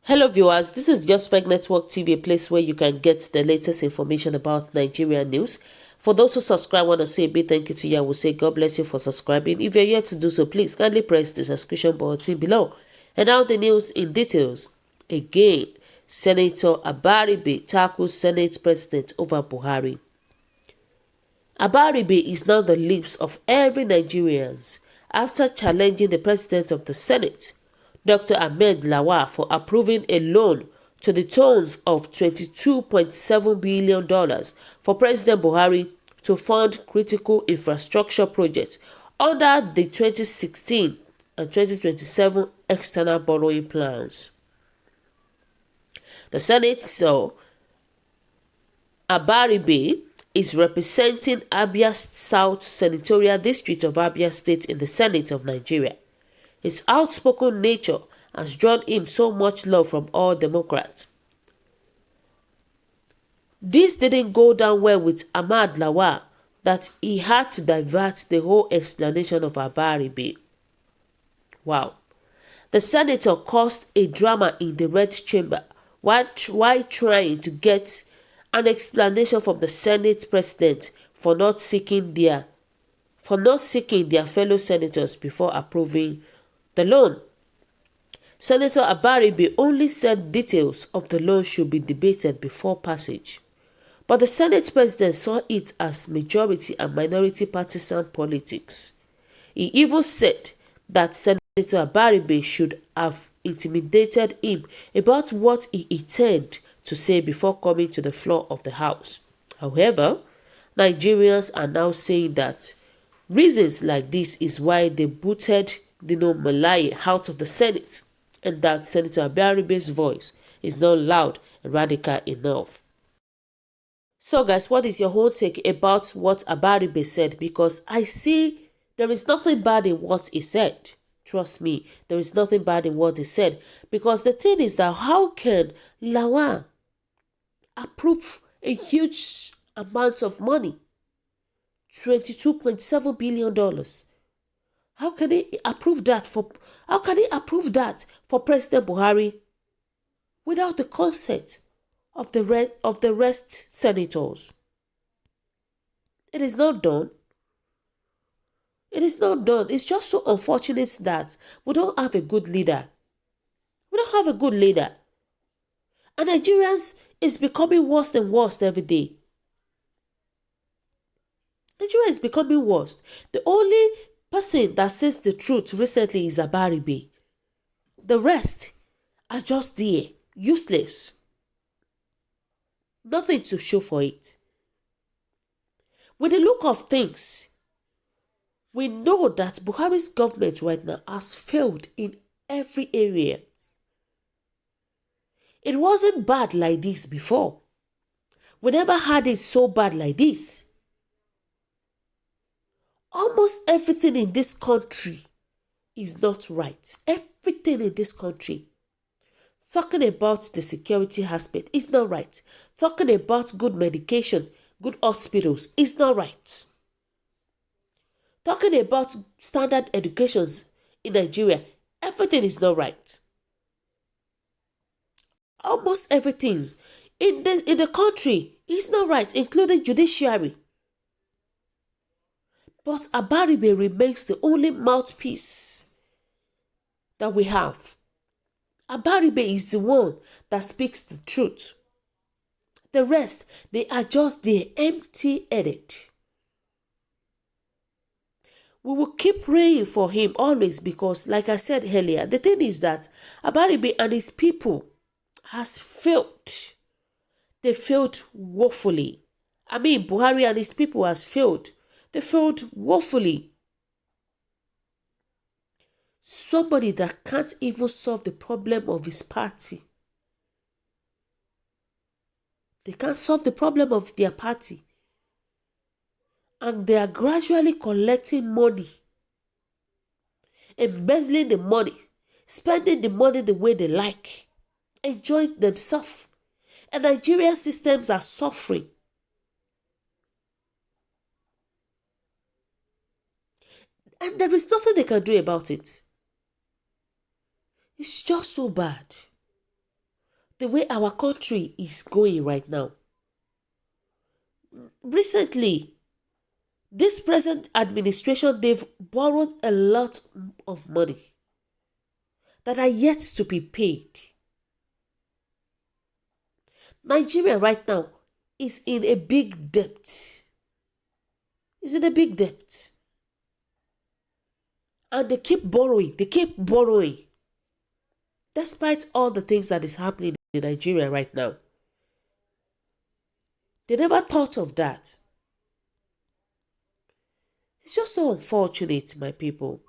Hello viewers, this is Just Spec Network TV, a place where you can get the latest information about Nigerian news. For those who subscribe, I want to say a big thank you to you. I will say God bless you for subscribing. If you're yet to do so, please kindly press the subscription button below. And now the news in details. Again, Senator Abaribe tackles Senate President over Buhari. Abaribe is now the lips of every Nigerian after challenging the President of the Senate, Dr. Ahmed Lawal, for approving a loan to the tune of $22.7 billion for President Buhari to fund critical infrastructure projects under the 2016 and 2027 external borrowing plans. The Senator Abaribe is representing Abia South Senatorial District of Abia State in the Senate of Nigeria. His outspoken nature has drawn him so much love from all Democrats. This didn't go down well with Ahmad Lawal that he had to divert the whole explanation of Abaribe. Wow. The senator caused a drama in the Red Chamber while trying to get an explanation from the Senate President for not seeking their fellow senators before approving the loan. Senator Abaribe only said details of the loan should be debated before passage, but the Senate President saw it as majority and minority partisan politics. He even said that Senator Abaribe should have intimidated him about what he intended to say before coming to the floor of the House. However, Nigerians are now saying that reasons like this is why they booted Dino Melaye out of the Senate, and that Senator Abaribe's voice is not loud and radical enough. So guys, what is your whole take about what Abaribe said? Because I see there is nothing bad in what he said. Trust me, there is nothing bad in what he said. Because the thing is that how can Lawal approve a huge amount of money? $22.7 billion. How can he approve that for President Buhari without the consent of the rest senators? It is not done. It is not done. It's just so unfortunate that we don't have a good leader. We don't have a good leader. And Nigerians is becoming worse and worse every day. Nigeria is becoming worse. The only person that says the truth recently is Abaribe. The rest are just there, useless. Nothing to show for it. With the look of things, we know that Buhari's government right now has failed in every area. It wasn't bad like this before. We never had it so bad like this. Almost everything in this country is not right. Everything in this country. Talking about the security aspect is not right. Talking about good medication, good hospitals is not right. Talking about standard educations in Nigeria, everything is not right. Almost everything in the country is not right, including judiciary. But Abaribe remains the only mouthpiece that we have. Abaribe is the one that speaks the truth. The rest, they are just there, empty-headed. We will keep praying for him always because, like I said earlier, the thing is that Abaribe and his people has failed. They failed woefully. I mean, Buhari and his people has failed. They failed woefully. Somebody that can't even solve the problem of his party. They can't solve the problem of their party. And they are gradually collecting money, embezzling the money, spending the money the way they like, enjoying themselves. And Nigerian systems are suffering. And there is nothing they can do about it. It's just so bad. The way our country is going right now. Recently, this present administration, they've borrowed a lot of money that are yet to be paid. Nigeria right now is in a big debt. Is in a big debt. And they keep borrowing. Despite all the things that is happening in Nigeria right now. They never thought of that. It's just so unfortunate, my people.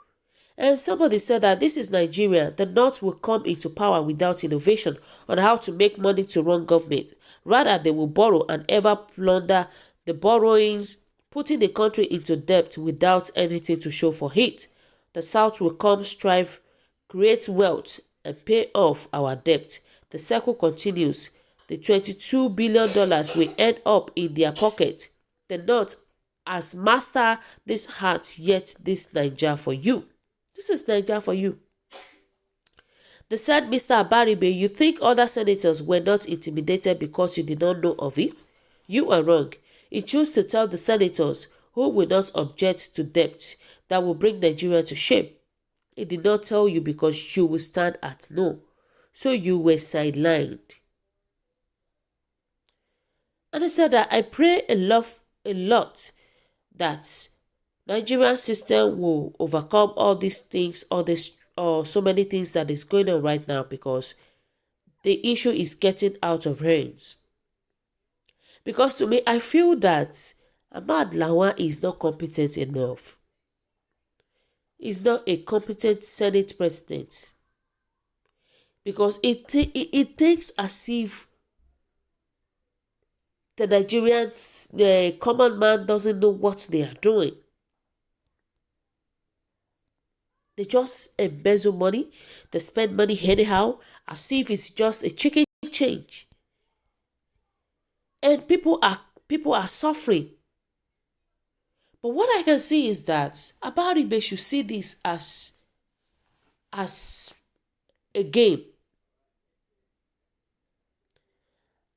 And somebody said that this is Nigeria. The North will come into power without innovation on how to make money to run government. Rather, they will borrow and ever plunder the borrowings, putting the country into debt without anything to show for it. The South will come, strive, create wealth, and pay off our debt. The circle continues. The $22 billion will end up in their pocket. The North has mastered this heart, yet this Nigeria for you. This is Nigeria for you. They said, Mr. Abaribe, you think other senators were not intimidated because you did not know of it? You are wrong. He chose to tell the senators who will not object to debt that will bring Nigeria to shame. He did not tell you because you will stand at no. So you were sidelined. And he said that I pray a lot that Nigerian system will overcome all these things, so many things that is going on right now, because the issue is getting out of hands. Because to me, I feel that Ahmad Lawan is not competent enough. He's not a competent Senate president. Because it takes as if the Nigerian common man doesn't know what they are doing. They just embezzle money. They spend money anyhow, as if it's just a chicken change. And people are suffering. But what I can see is that Abaribe should see this as a game.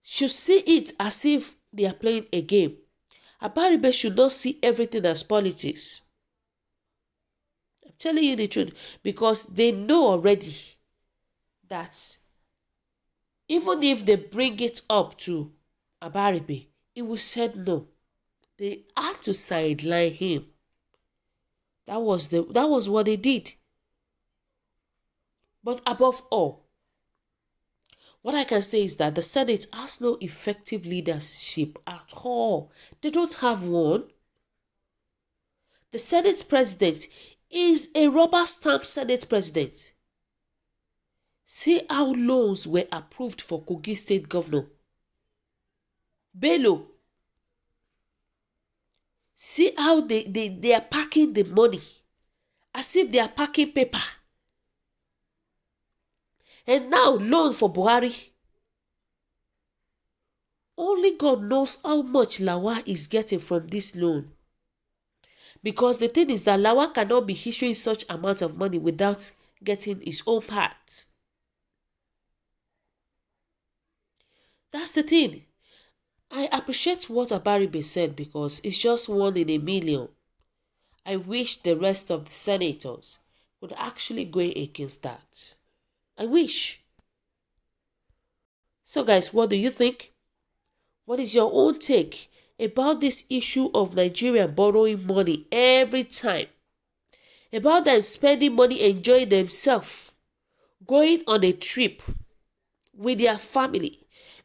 Should see it as if they are playing a game. Abaribe should not see everything as politics. I'm telling you the truth, because they know already that even if they bring it up to Abaribe, he will say no. They had to sideline him. That was what they did. But above all, what I can say is that the Senate has no effective leadership at all. They don't have one. The Senate president is a rubber stamp Senate president. See how loans were approved for Kogi State Governor Bello. See how they are packing the money as if they are packing paper. And now loans for Buhari. Only God knows how much Lawan is getting from this loan. Because the thing is that Lawan cannot be issuing such amount of money without getting his own part. That's the thing. I appreciate what Abaribe said because it's just 1 in a million. I wish the rest of the senators would actually go against that. I wish. So guys, what do you think? What is your own take about this issue of Nigeria borrowing money every time? About them spending money enjoying themselves, going on a trip with their family,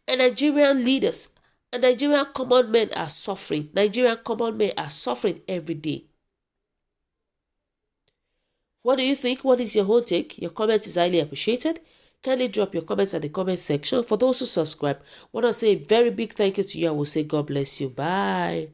and Nigerian leaders and Nigerian common men are suffering. Nigerian common men are suffering every day. What do you think? What is your whole take? Your comment is highly appreciated. Kindly drop your comments at the comment section. For those who subscribe, I want to say a very big thank you to you. I will say God bless you. Bye.